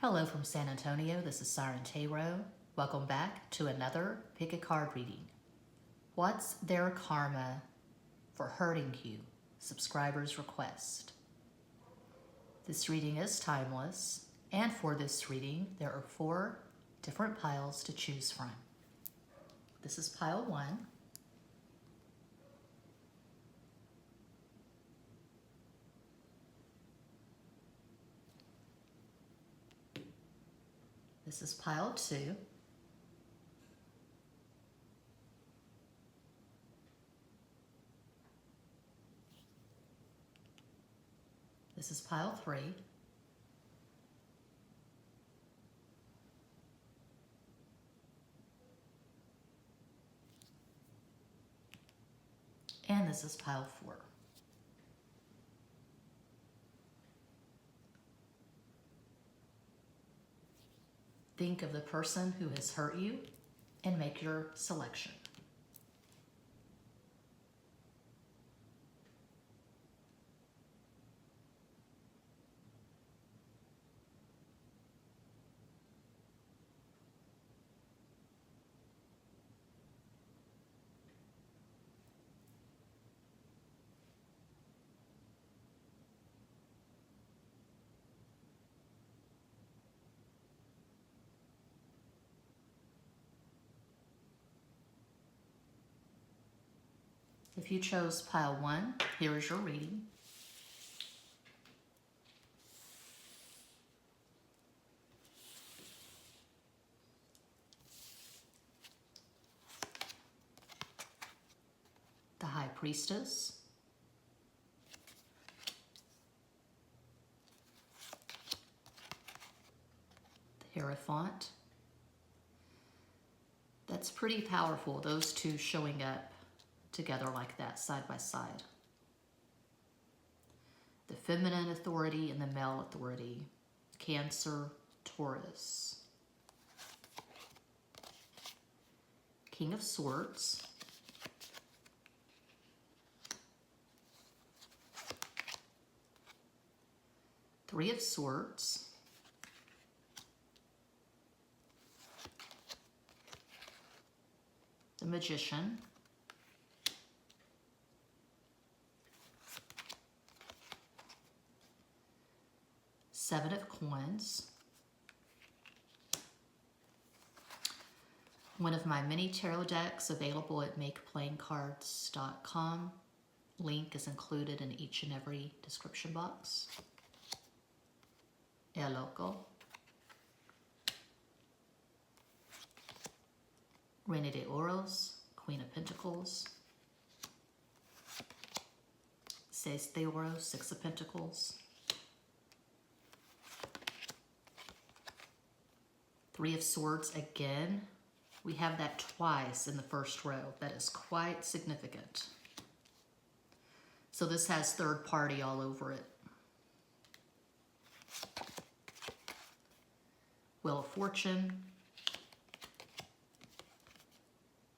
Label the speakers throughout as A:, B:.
A: Hello from San Antonio, this is Siren Tarot. Welcome back to another Pick a Card reading. What's their karma for hurting you? Subscribers request. This reading is timeless, and for this reading, there are 4 different piles to choose from. This is pile 1. This is pile 2. This is pile 3. And this is pile 4. Think of the person who has hurt you and make your selection. If you chose pile 1, here is your reading. The High Priestess. The Hierophant. That's pretty powerful, those two showing up together like that, side by side. The feminine authority and the male authority. Cancer, Taurus. King of Swords. Three of Swords. The Magician. Seven of Coins. One of my mini tarot decks available at makeplayingcards.com. Link is included in each and every description box. El Loco. Reina de Oros, Queen of Pentacles. Seis de Oros, Six of Pentacles. Three of Swords again. We have that twice in the first row. That is quite significant. So this has third party all over it. Wheel of Fortune.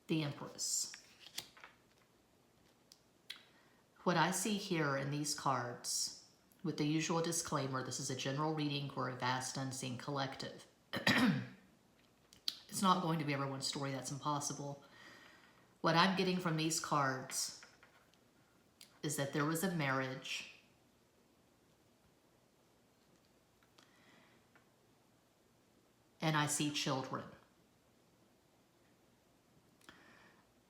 A: The Empress. What I see here in these cards, with the usual disclaimer, this is a general reading for a vast unseen collective. It's not going to be everyone's story, that's impossible. What I'm getting from these cards is that there was a marriage and I see children.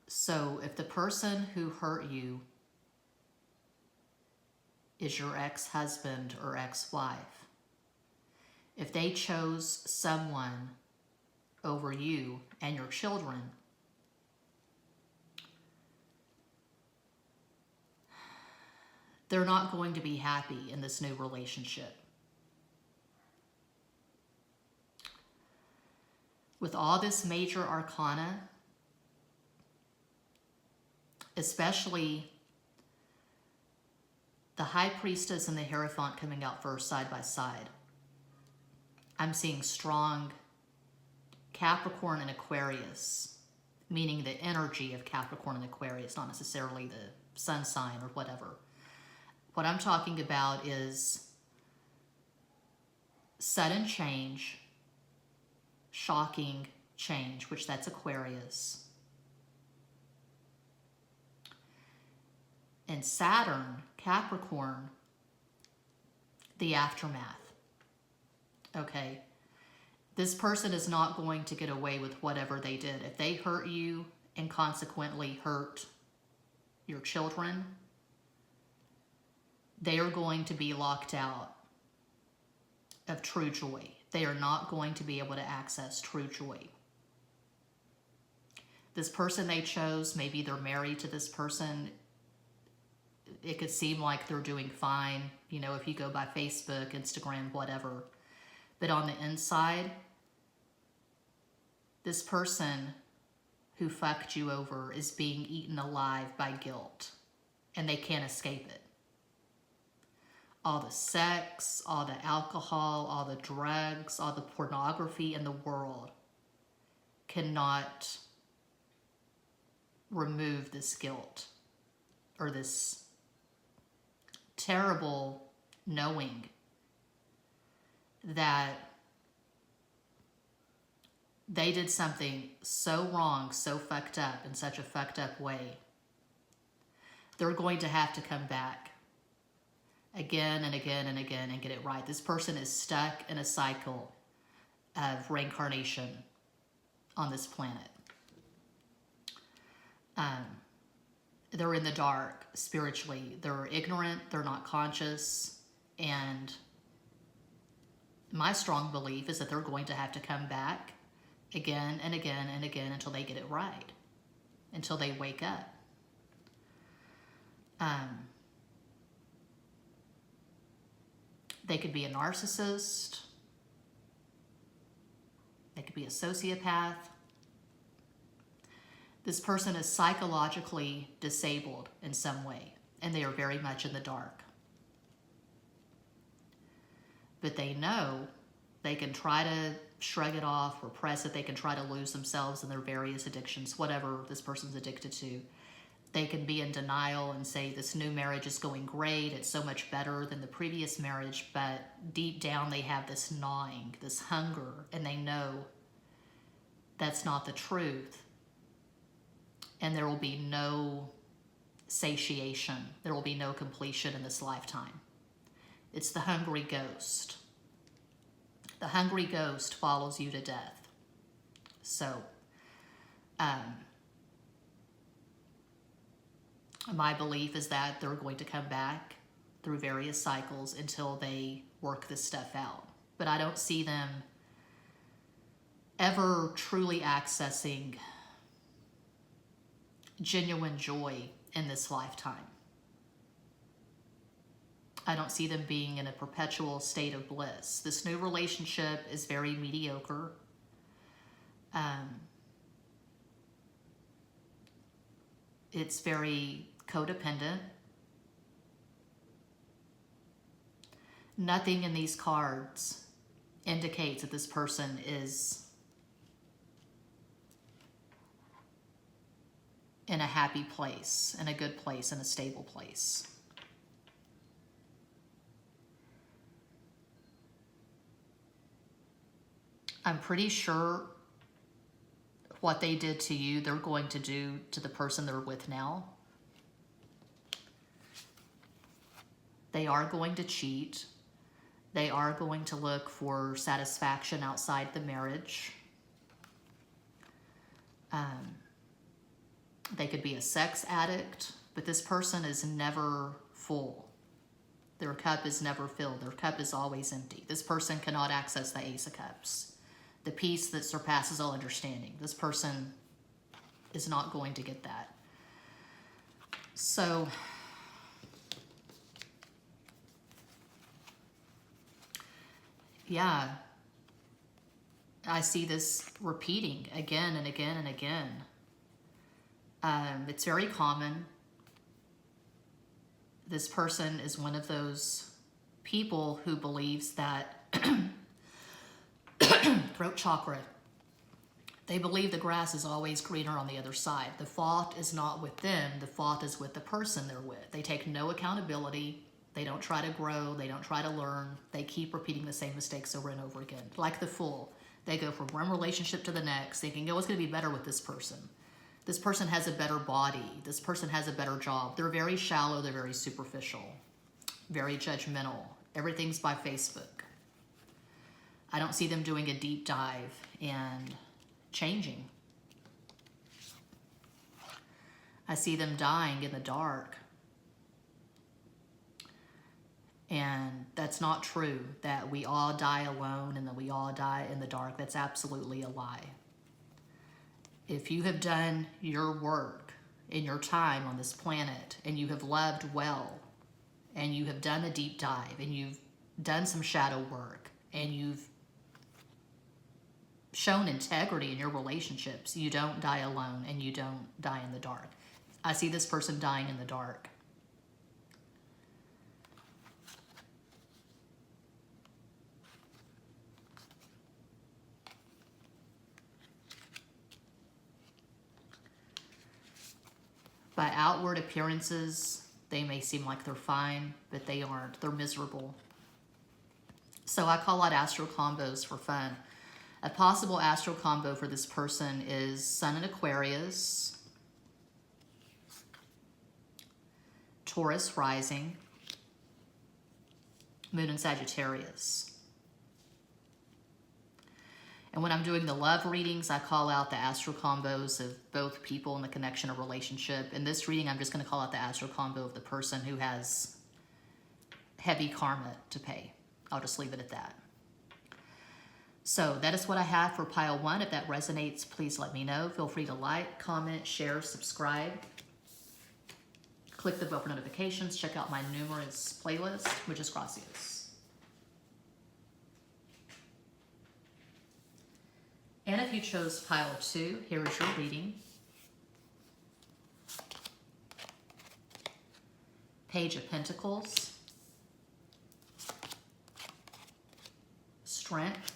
A: So if the person who hurt you is your ex-husband or ex-wife, if they chose someone over you and your children, they're not going to be happy in this new relationship. With all this major arcana, especially the High Priestess and the Hierophant coming out first side by side, I'm seeing strong Capricorn and Aquarius, meaning the energy of Capricorn and Aquarius, not necessarily the sun sign or whatever. What I'm talking about is sudden change, shocking change, which that's Aquarius. And Saturn, Capricorn, the aftermath. Okay. This person is not going to get away with whatever they did. If they hurt you and consequently hurt your children, they are going to be locked out of true joy. They are not going to be able to access true joy. This person they chose, maybe they're married to this person. It could seem like they're doing fine, you know, if you go by Facebook, Instagram, whatever. But on the inside, this person who fucked you over is being eaten alive by guilt, and they can't escape it. All the sex, all the alcohol, all the drugs, all the pornography in the world cannot remove this guilt or this terrible knowing that they did something so wrong, so fucked up, in such a fucked up way. They're going to have to come back again and again and again and get it right. This person is stuck in a cycle of reincarnation on this planet. They're in the dark spiritually. They're ignorant. They're not conscious. And my strong belief is that they're going to have to come back again and again and again until they get it right, until they wake up. They could be a narcissist. They could be a sociopath. This person is psychologically disabled in some way, and they are very much in the dark. But they know they can try to shrug it off, repress it. They can try to lose themselves in their various addictions, whatever this person's addicted to. They can be in denial and say, this new marriage is going great. It's so much better than the previous marriage. But deep down, they have this gnawing, this hunger, and they know that's not the truth. And there will be no satiation. There will be no completion in this lifetime. It's the hungry ghost. The hungry ghost follows you to death. So, my belief is that they're going to come back through various cycles until they work this stuff out. But I don't see them ever truly accessing genuine joy in this lifetime. I don't see them being in a perpetual state of bliss. This new relationship is very mediocre. It's very codependent. Nothing in these cards indicates that this person is in a happy place, in a good place, in a stable place. I'm pretty sure what they did to you, they're going to do to the person they're with now. They are going to cheat. They are going to look for satisfaction outside the marriage. They could be a sex addict, but this person is never full. Their cup is never filled. Their cup is always empty. This person cannot access the Ace of Cups, the peace that surpasses all understanding. This person is not going to get that. So, yeah, I see this repeating again and again and again. It's very common. This person is one of those people who believes that throat chakra, they believe the grass is always greener on the other side. The fault is not with them. The fault is with the person they're with. They take no accountability. They don't try to grow. They don't try to learn. They keep repeating the same mistakes over and over again. Like the Fool. They go from one relationship to the next thinking, oh, it's going to be better with this person. This person has a better body. This person has a better job. They're very shallow. They're very superficial. Very judgmental. Everything's by Facebook. I don't see them doing a deep dive and changing. I see them dying in the dark. And that's not true, that we all die alone and that we all die in the dark. That's absolutely a lie. If you have done your work in your time on this planet and you have loved well and you have done a deep dive and you've done some shadow work and you've shown integrity in your relationships, you don't die alone and you don't die in the dark. I see this person dying in the dark. By outward appearances, they may seem like they're fine, but they aren't. They're miserable. So I call out astral combos for fun. A possible astral combo for this person is Sun in Aquarius, Taurus rising, Moon in Sagittarius. And when I'm doing the love readings, I call out the astral combos of both people in the connection or relationship. In this reading, I'm just going to call out the astral combo of the person who has heavy karma to pay. I'll just leave it at that. So that is what I have for pile 1. If that resonates, please let me know. Feel free to like, comment, share, subscribe. Click the bell for notifications. Check out my numerous playlists. Muchas gracias. And if you chose pile 2, here is your reading. Page of Pentacles. Strength.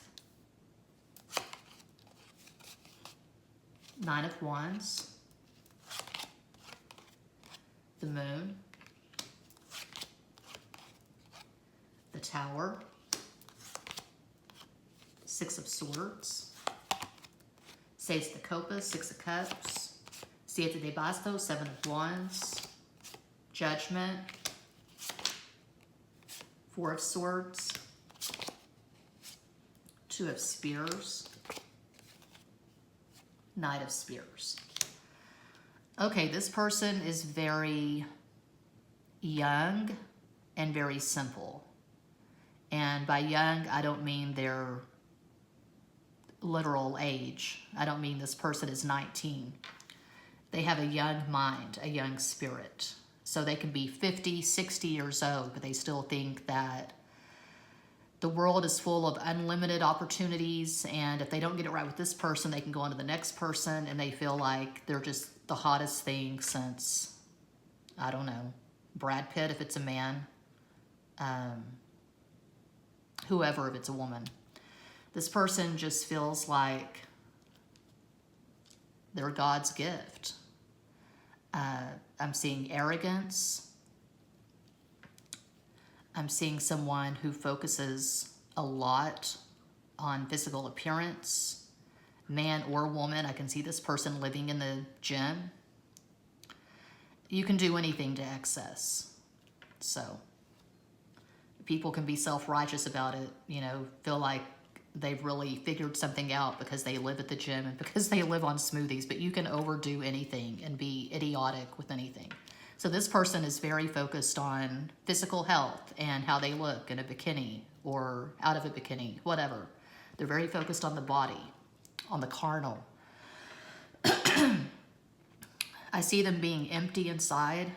A: 9 of Wands. The Moon. The Tower. 6 of Swords. Seis de Copas, 6 of Cups. Siete de Bastos, 7 of Wands. Judgment. 4 of Swords. 2 of Spears. Knight of Spears. Okay, this person is very young and very simple. And by young, I don't mean their literal age. I don't mean this person is 19. They have a young mind, a young spirit. So they can be 50, 60 years old, but they still think that the world is full of unlimited opportunities, and if they don't get it right with this person, they can go on to the next person, and they feel like they're just the hottest thing since, I don't know, Brad Pitt if it's a man, whoever if it's a woman. This person just feels like they're God's gift. I'm seeing arrogance. I'm seeing someone who focuses a lot on physical appearance, man or woman. I can see this person living in the gym. You can do anything to excess. So people can be self-righteous about it, you know, feel like they've really figured something out because they live at the gym and because they live on smoothies, but you can overdo anything and be idiotic with anything. So this person is very focused on physical health and how they look in a bikini or out of a bikini, whatever. They're very focused on the body, on the carnal. I see them being empty inside.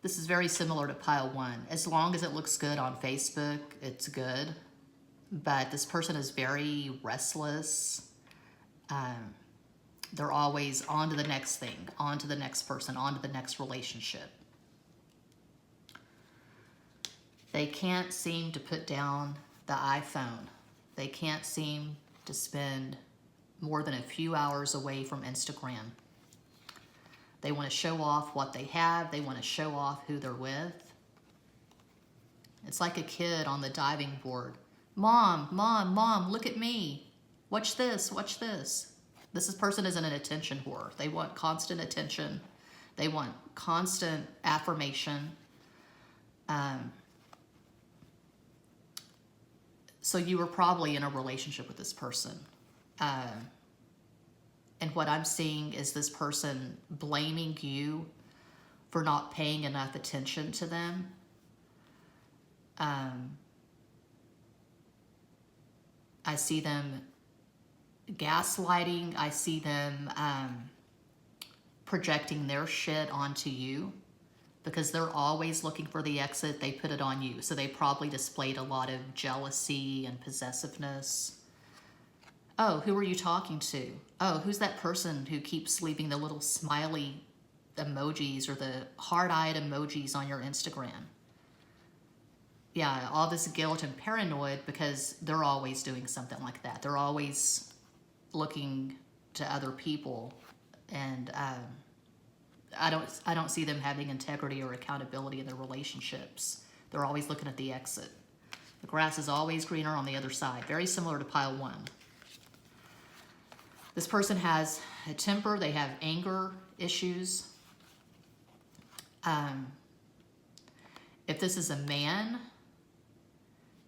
A: This is very similar to pile 1. As long as it looks good on Facebook, it's good. But this person is very restless. They're always on to the next thing, on to the next person, on to the next relationship. They can't seem to put down the iPhone. They can't seem to spend more than a few hours away from Instagram. They want to show off what they have. They want to show off who they're with. It's like a kid on the diving board. Mom, mom, mom, look at me. Watch this, watch this. This person isn't an attention whore. They want constant attention. They want constant affirmation. So you were probably in a relationship with this person. And what I'm seeing is this person blaming you for not paying enough attention to them. I see them gaslighting. I see them projecting their shit onto you because they're always looking for the exit. They put it on you. So they probably displayed a lot of jealousy and possessiveness. Oh, who are you talking to? Oh, who's that person who keeps leaving the little smiley emojis or the heart-eyed emojis on your Instagram? Yeah, all this guilt and paranoid because they're always doing something like that. They're always looking to other people, and I don't see them having integrity or accountability in their relationships. They're always looking at the exit. The grass is always greener on the other side. Very similar to pile one. This person has a temper. They have anger issues. If this is a man,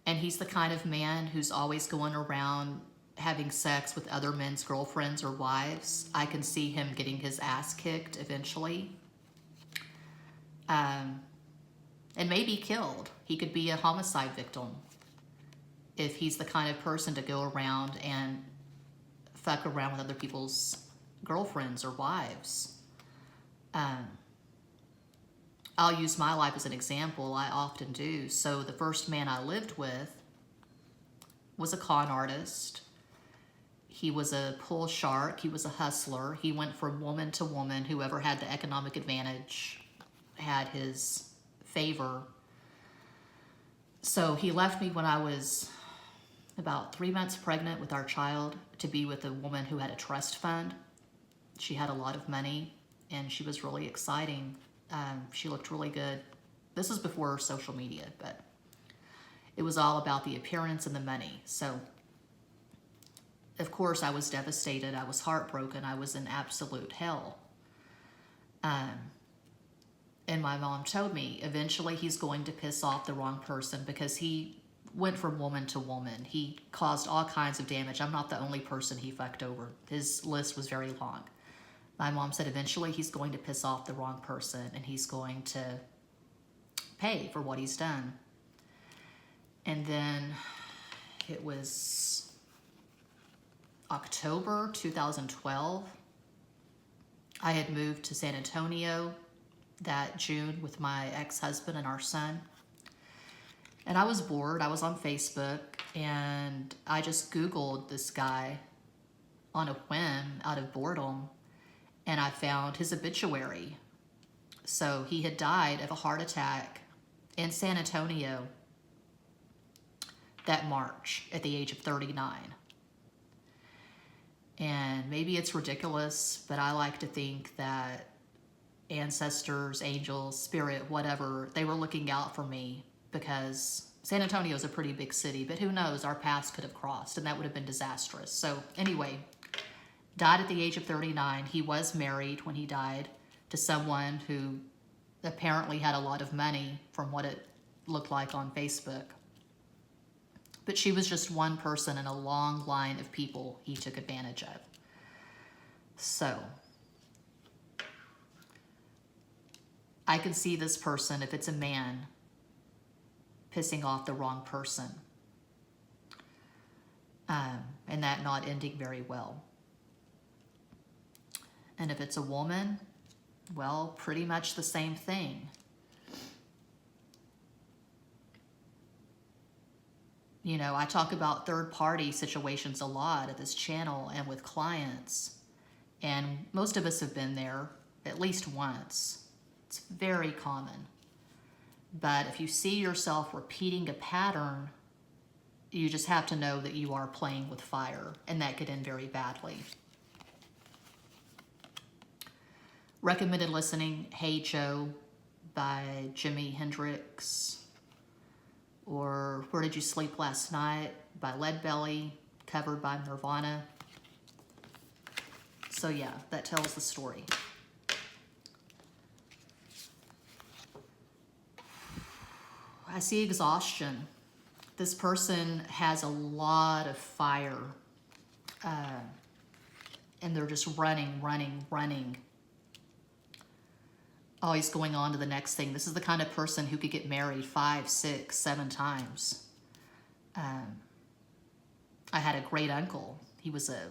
A: and he's the kind of man who's always going around having sex with other men's girlfriends or wives, I can see him getting his ass kicked eventually. And maybe killed. He could be a homicide victim if he's the kind of person to go around and fuck around with other people's girlfriends or wives. I'll use my life as an example. I often do. So the first man I lived with was a con artist. He was a pull shark. He was a hustler. He went from woman to woman. Whoever had the economic advantage had his favor. So he left me when I was about 3 months pregnant with our child to be with a woman who had a trust fund. She had a lot of money and she was really exciting. She looked really good. This was before social media, but it was all about the appearance and the money. So, of course, I was devastated. I was heartbroken. I was in absolute hell. And my mom told me, eventually he's going to piss off the wrong person because he went from woman to woman. He caused all kinds of damage. I'm not the only person he fucked over. His list was very long. My mom said eventually he's going to piss off the wrong person and he's going to pay for what he's done. And then it was October 2012. I had moved to San Antonio that June with my ex-husband and our son. And I was bored. I was on Facebook and I just Googled this guy on a whim out of boredom. And I found his obituary. So he had died of a heart attack in San Antonio that March at the age of 39. And maybe it's ridiculous, but I like to think that ancestors, angels, spirit, whatever, they were looking out for me because San Antonio is a pretty big city, but who knows, our paths could have crossed and that would have been disastrous. So anyway, died at the age of 39. He was married when he died to someone who apparently had a lot of money from what it looked like on Facebook. But she was just one person in a long line of people he took advantage of. So I can see this person, if it's a man, pissing off the wrong person. And that not ending very well. And if it's a woman, well, pretty much the same thing. You know, I talk about third-party situations a lot at this channel and with clients. And most of us have been there at least once. It's very common. But if you see yourself repeating a pattern, you just have to know that you are playing with fire, and that could end very badly. Recommended listening, Hey Joe by Jimi Hendrix, or Where Did You Sleep Last Night by Leadbelly, covered by Nirvana. So yeah, that tells the story. I see exhaustion. This person has a lot of fire, and they're just running. Always going on to the next thing. This is the kind of person who could get married 5, 6, 7 times. I had a great uncle. He was a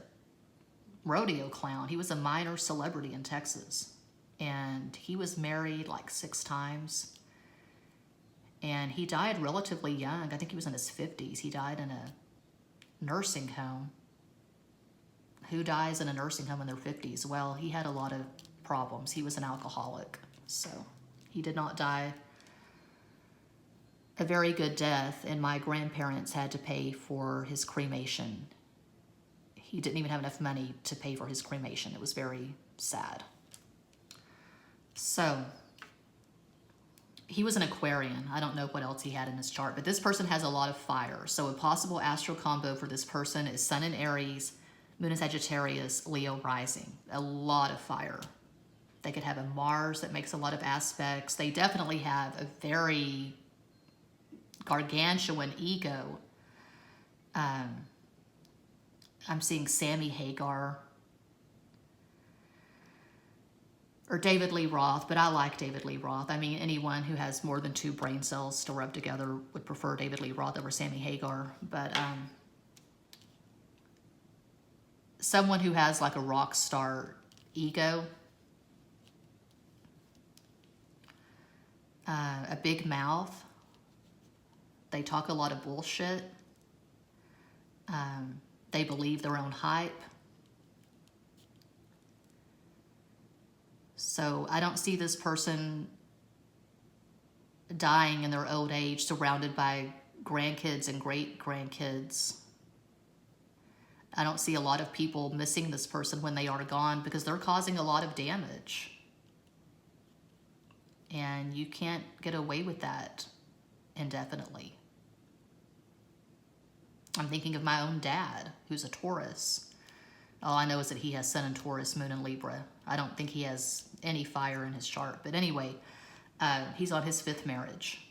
A: rodeo clown. He was a minor celebrity in Texas. And he was married like 6 times. And he died relatively young. I think he was in his 50s. He died in a nursing home. Who dies in a nursing home in their 50s? Well, he had a lot of problems. He was an alcoholic. So he did not die a very good death, and my grandparents had to pay for his cremation. He didn't even have enough money to pay for his cremation. It was very sad. So he was an Aquarian. I don't know what else he had in his chart, but this person has a lot of fire. So a possible astral combo for this person is Sun in Aries, Moon in Sagittarius, Leo rising. A lot of fire. They could have a Mars that makes a lot of aspects. They definitely have a very gargantuan ego. I'm seeing Sammy Hagar or David Lee Roth, but I like David Lee Roth. I mean, anyone who has more than 2 brain cells to rub together would prefer David Lee Roth over Sammy Hagar. But someone who has like a rock star ego, a big mouth. They talk a lot of bullshit. They believe their own hype. So I don't see this person dying in their old age surrounded by grandkids and great-grandkids. I don't see a lot of people missing this person when they are gone because they're causing a lot of damage. And you can't get away with that indefinitely. I'm thinking of my own dad, who's a Taurus. All I know is that he has Sun in Taurus, Moon in Libra. I don't think he has any fire in his chart. But anyway, he's on his 5th marriage.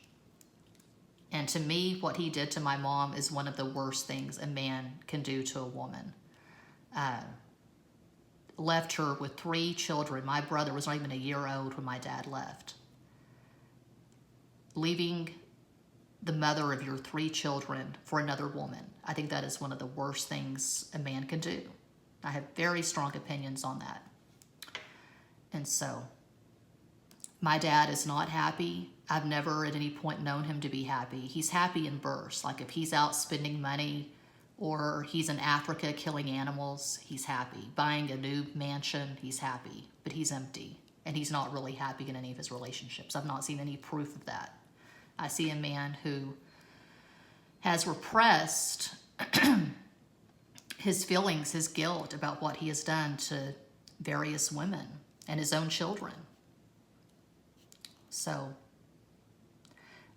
A: And to me, what he did to my mom is one of the worst things a man can do to a woman. Left her with 3 children. My brother was not even a year old when my dad left. Leaving the mother of your 3 children for another woman. I think that is one of the worst things a man can do. I have very strong opinions on that. And so, my dad is not happy. I've never at any point known him to be happy. He's happy in bursts. Like if he's out spending money or he's in Africa killing animals, he's happy. Buying a new mansion, he's happy. But he's empty. And he's not really happy in any of his relationships. I've not seen any proof of that. I see a man who has repressed his feelings, his guilt about what he has done to various women and his own children. So,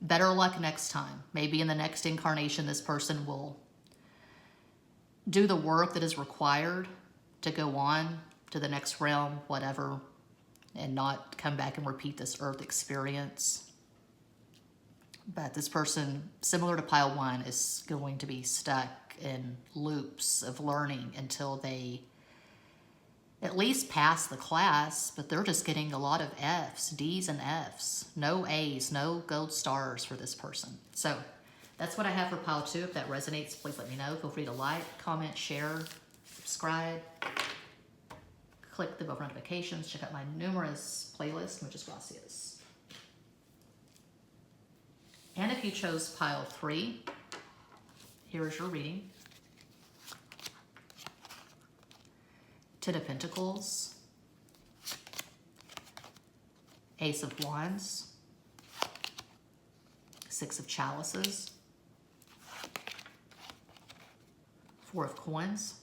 A: better luck next time. Maybe in the next incarnation, this person will do the work that is required to go on to the next realm, whatever, and not come back and repeat this earth experience. But this person, similar to pile 1, is going to be stuck in loops of learning until they at least pass the class, but they're just getting a lot of F's, D's and F's. No A's, no gold stars for this person. So that's what I have for pile 2. If that resonates, please let me know. Feel free to like, comment, share, subscribe. Click the bell for notifications. Check out my numerous playlists. Muchas gracias. And if you chose pile 3, here is your reading. 10 of Pentacles, Ace of Wands, 6 of Chalices, 4 of Coins,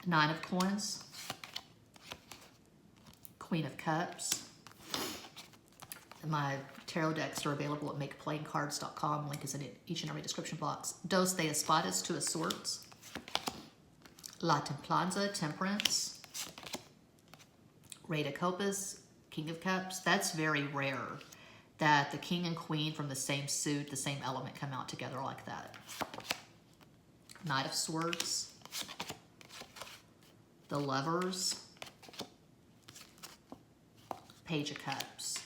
A: Nine of Coins, Queen of Cups. My tarot decks are available at makeplaincards.com. Link is in each and every description box. Dos de Espadas, Two of Swords. La Templanza, Temperance. Rey de Copas, King of Cups. That's very rare that the king and queen from the same suit, the same element, come out together like that. Knight of Swords. The Lovers. Page of Cups.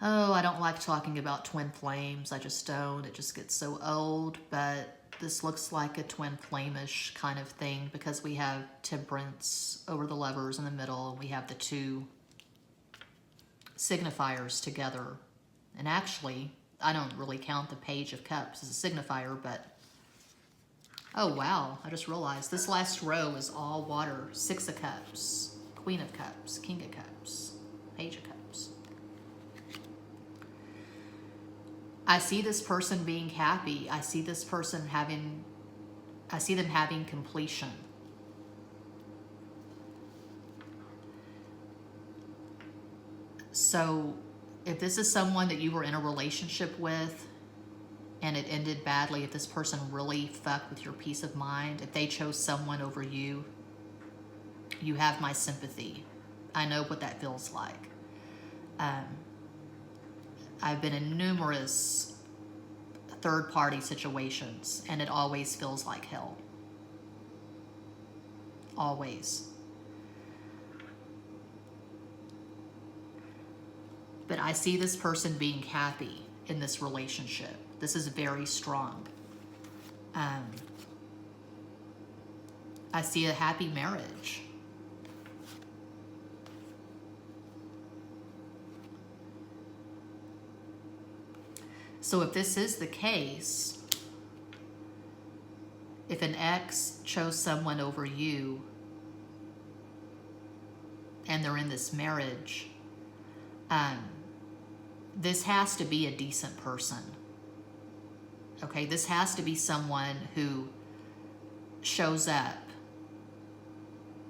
A: Oh, I don't like talking about twin flames. I just don't. It just gets so old. But this looks like a twin flame-ish kind of thing because we have Temperance over the Lovers in the middle, and we have the two signifiers together. And actually, I don't really count the Page of Cups as a signifier, but oh wow, I just realized this last row is all water. Six of Cups, Queen of Cups, King of Cups, Page of Cups. I see this person being happy. I see this person I see them having completion. So if this is someone that you were in a relationship with and it ended badly, if this person really fucked with your peace of mind, if they chose someone over you, you have my sympathy. I know what that feels like. I've been in numerous third-party situations, and it always feels like hell. Always. But I see this person being happy in this relationship. This is very strong. I see a happy marriage. So if this is the case, if an ex chose someone over you and they're in this marriage, this has to be a decent person. Okay, this has to be someone who shows up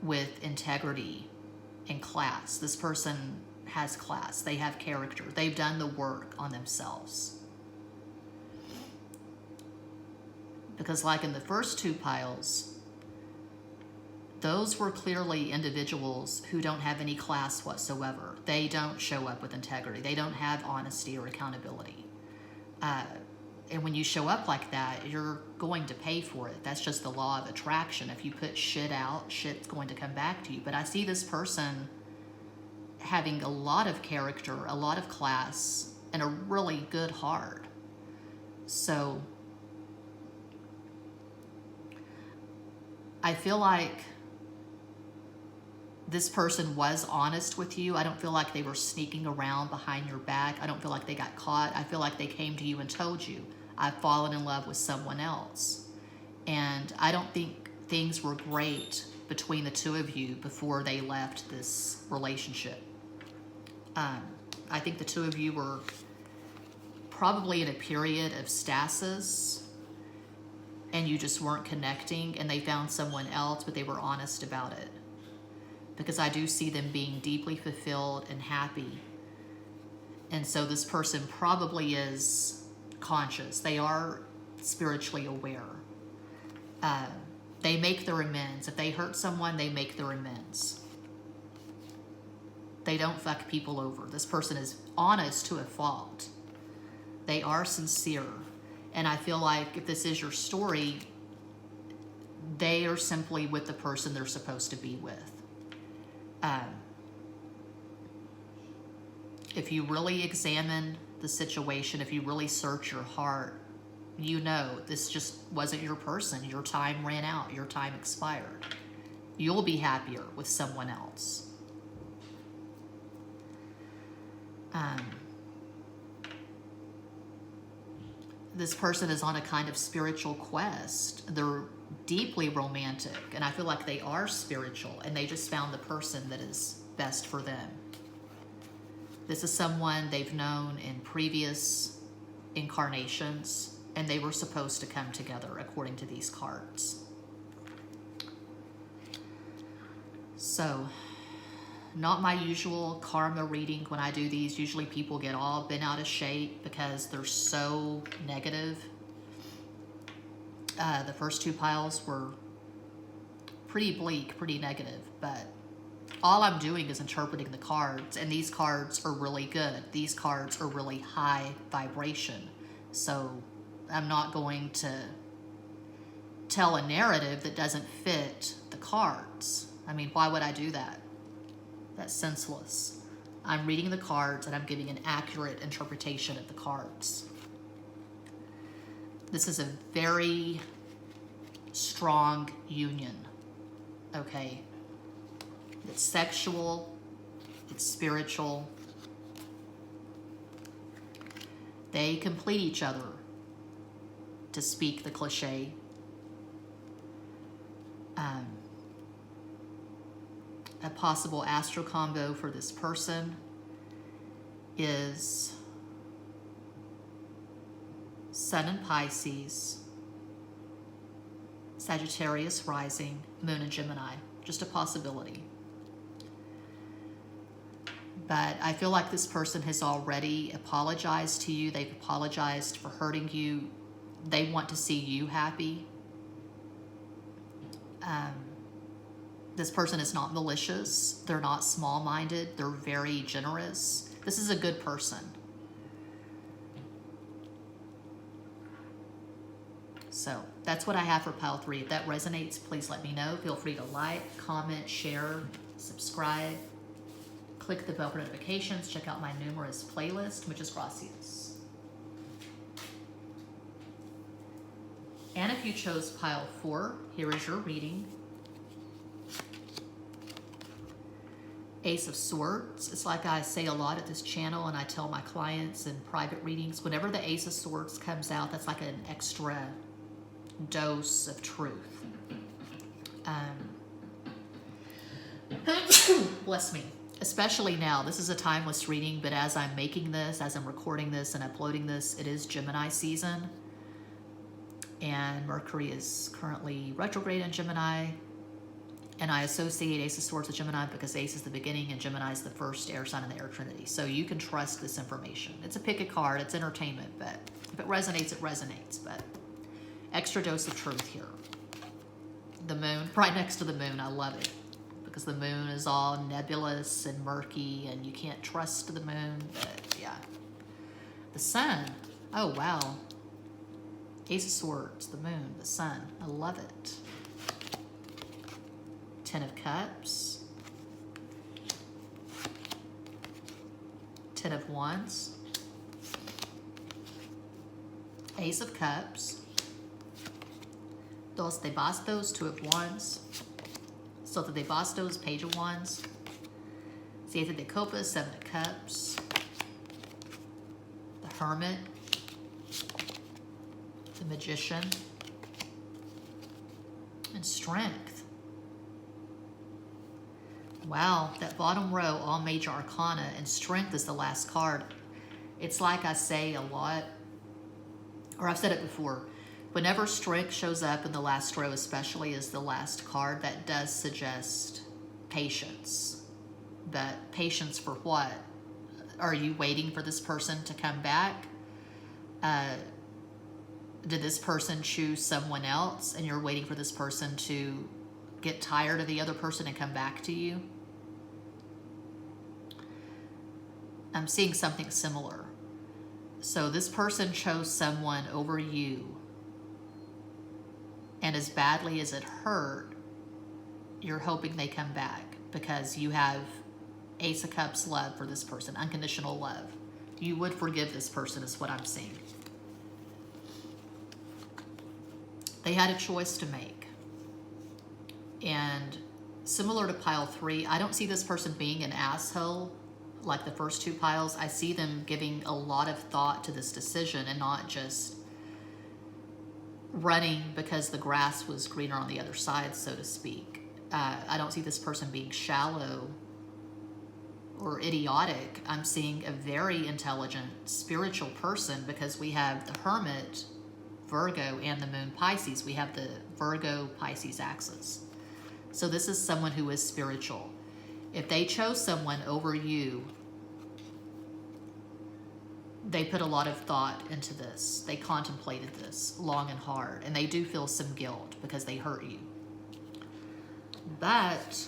A: with integrity and class. This person has class. They have character. They've done the work on themselves. Because like in the first two piles, those were clearly individuals who don't have any class whatsoever. They don't show up with integrity. They don't have honesty or accountability. And when you show up like that, you're going to pay for it. That's just the law of attraction. If you put shit out, shit's going to come back to you. But I see this person having a lot of character, a lot of class, and a really good heart. So I feel like this person was honest with you. I don't feel like they were sneaking around behind your back. I don't feel like they got caught. I feel like they came to you and told you, I've fallen in love with someone else. And I don't think things were great between the two of you before they left this relationship. I think the two of you were probably in a period of stasis, and you just weren't connecting, and they found someone else, but they were honest about it. Because I do see them being deeply fulfilled and happy. And so this person probably is conscious. They are spiritually aware. They make their amends. If they hurt someone, they make their amends. They don't fuck people over. This person is honest to a fault. They are sincere. And I feel like if this is your story, they are simply with the person they're supposed to be with. If you really examine the situation, if you really search your heart, you know this just wasn't your person. Your time ran out. Your time expired. You'll be happier with someone else. This person is on a kind of spiritual quest. They're deeply romantic, and I feel like they are spiritual, and they just found the person that is best for them. This is someone they've known in previous incarnations, and they were supposed to come together according to these cards. So, not my usual karma reading when I do these. Usually people get all bent out of shape because they're so negative. The first two piles were pretty bleak, pretty negative, but all I'm doing is interpreting the cards, and these cards are really good. These cards are really high vibration. So I'm not going to tell a narrative that doesn't fit the cards. I mean, why would I do that? That's senseless. I'm reading the cards and I'm giving an accurate interpretation of the cards. This is a very strong union, okay? It's sexual, it's spiritual. They complete each other, to speak the cliche. A possible astro combo for this person is Sun in Pisces, Sagittarius rising, Moon in Gemini. Just a possibility. But I feel like this person has already apologized to you. They've apologized for hurting you. They want to see you happy. This person is not malicious. They're not small-minded. They're very generous. This is a good person. So that's what I have for pile 3. If that resonates, please let me know. Feel free to like, comment, share, subscribe. Click the bell for notifications. Check out my numerous playlists. Muchas gracias. And if you chose pile 4, here is your reading. Ace of Swords. It's like I say a lot at this channel, and I tell my clients in private readings, whenever the Ace of Swords comes out, that's like an extra dose of truth. Bless me. Especially now, this is a timeless reading, but as I'm making this, as I'm recording this and uploading this, it is Gemini season. And Mercury is currently retrograde in Gemini. And I associate Ace of Swords with Gemini because Ace is the beginning and Gemini is the first air sign in the air trinity. So you can trust this information. It's a pick a card, it's entertainment, but if it resonates, it resonates. But extra dose of truth here. The moon, right next to the moon, I love it. Because the moon is all nebulous and murky and you can't trust the moon, but yeah. The sun, oh wow. Ace of Swords, the moon, the sun, I love it. 10 of Cups, 10 of Wands, Ace of Cups, Dos de Bastos, 2 of Wands, Sota de Bastos, Page of Wands, Siete de Copas, 7 of Cups, the Hermit, the Magician, and Strength. Wow, that bottom row, all major arcana, and Strength is the last card. It's like I say a lot, or I've said it before, whenever Strength shows up in the last row, especially as the last card, that does suggest patience. But patience for what? Are you waiting for this person to come back? Did this person choose someone else and you're waiting for this person to get tired of the other person and come back to you? I'm seeing something similar. So this person chose someone over you, and as badly as it hurt, you're hoping they come back because you have Ace of Cups love for this person, unconditional love. You would forgive this person is what I'm seeing. They had a choice to make. And similar to pile 3, I don't see this person being an asshole like the first 2 piles. I see them giving a lot of thought to this decision and not just running because the grass was greener on the other side, so to speak. I don't see this person being shallow or idiotic. I'm seeing a very intelligent, spiritual person because we have the Hermit, Virgo, and the Moon, Pisces. We have the Virgo-Pisces axis. So this is someone who is spiritual. If they chose someone over you, they put a lot of thought into this. They contemplated this long and hard, and they do feel some guilt because they hurt you. But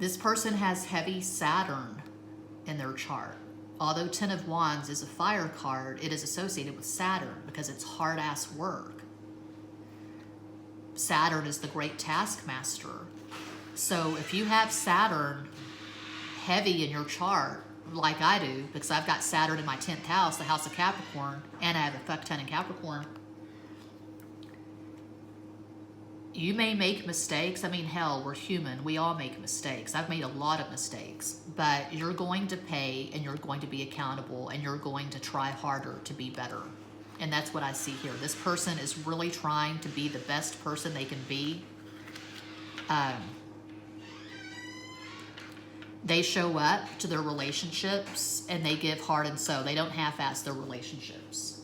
A: this person has heavy Saturn in their chart. Although 10 of Wands is a fire card, it is associated with Saturn because it's hard-ass work. Saturn is the great taskmaster. So if you have Saturn heavy in your chart, like I do, because I've got Saturn in my 10th house, the house of Capricorn, and I have a fuck ton in Capricorn, you may make mistakes. I mean, hell, we're human. We all make mistakes. I've made a lot of mistakes, but you're going to pay, and you're going to be accountable, and you're going to try harder to be better. And that's what I see here. This person is really trying to be the best person they can be. They show up to their relationships and they give heart and soul. They don't half-ass their relationships.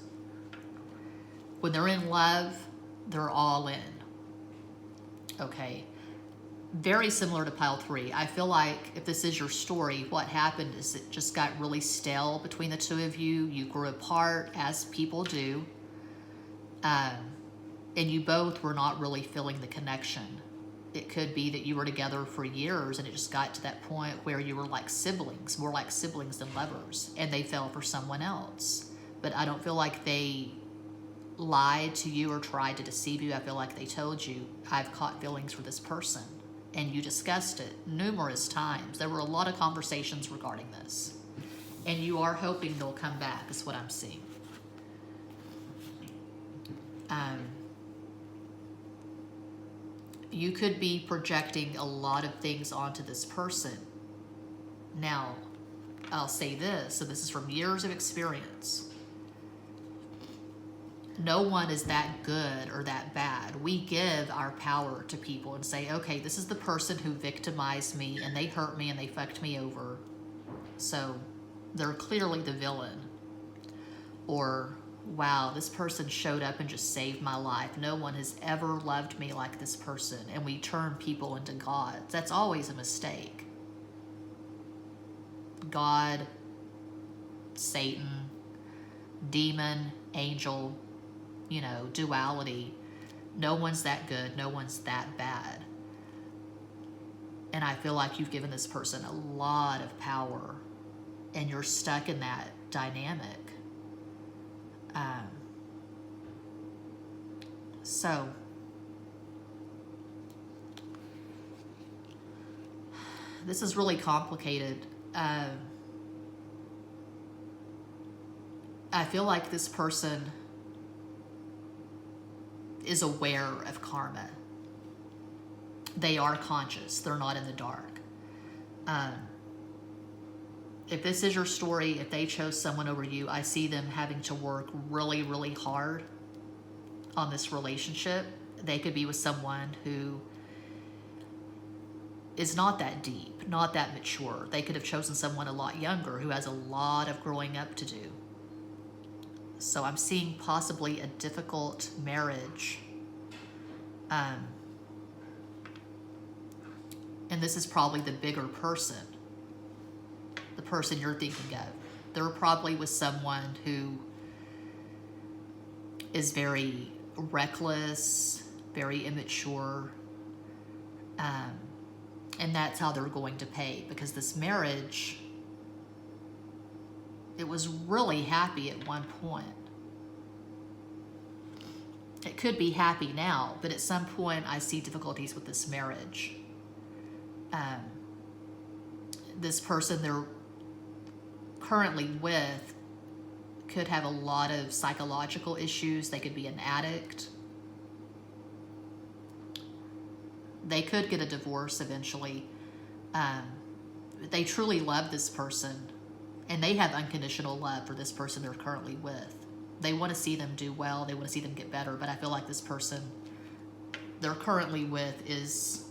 A: When they're in love, they're all in. Okay. Very similar to pile 3. I feel like if this is your story, what happened is it just got really stale between the two of you. You grew apart, as people do. And you both were not really feeling the connection. It could be that you were together for years and it just got to that point where you were like siblings, more like siblings than lovers, and they fell for someone else. But I don't feel like they lied to you or tried to deceive you. I feel like they told you, I've caught feelings for this person. And you discussed it numerous times. There were a lot of conversations regarding this. And you are hoping they'll come back, is what I'm seeing. You could be projecting a lot of things onto this person. Now, I'll say this, so this is from years of experience. No one is that good or that bad. We give our power to people and say, okay, this is the person who victimized me and they hurt me and they fucked me over. So they're clearly the villain. Or, wow, this person showed up and just saved my life. No one has ever loved me like this person. And we turn people into gods. That's always a mistake. God, Satan, demon, angel, you know, duality. No one's that good. No one's that bad. And I feel like you've given this person a lot of power and you're stuck in that dynamic. So this is really complicated. I feel like this person is aware of karma. They are conscious. They're not in the dark. If this is your story, if they chose someone over you, I see them having to work really, really hard on this relationship. They could be with someone who is not that deep, not that mature. They could have chosen someone a lot younger who has a lot of growing up to do. So I'm seeing possibly a difficult marriage. And this is probably the bigger person, the person you're thinking of. They're probably with someone who is very reckless, very immature, and that's how they're going to pay, because this marriage, it was really happy at one point. It could be happy now, but at some point I see difficulties with this marriage. This person they're currently with could have a lot of psychological issues. They could be an addict. They could get a divorce eventually. They truly love this person, and they have unconditional love for this person they're currently with. They want to see them do well. They want to see them get better, but I feel like this person they're currently with is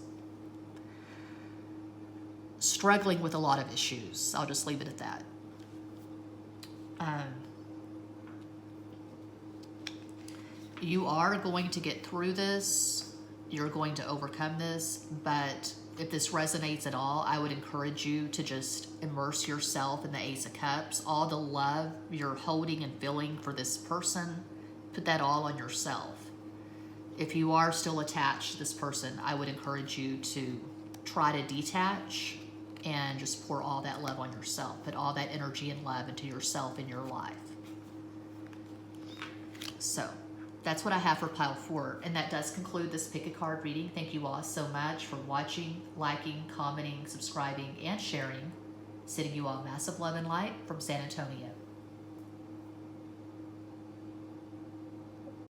A: struggling with a lot of issues. I'll just leave it at that. You are going to get through this. You're going to overcome this, but if this resonates at all, I would encourage you to just immerse yourself in the Ace of Cups. All the love you're holding and feeling for this person, put that all on yourself. If you are still attached to this person, I would encourage you to try to detach and just pour all that love on yourself. Put all that energy and love into yourself in your life. So that's what I have for pile 4, and that does conclude this pick a card reading. Thank you all so much for watching, liking, commenting, subscribing, and sharing. Sending you all massive love and light from San Antonio.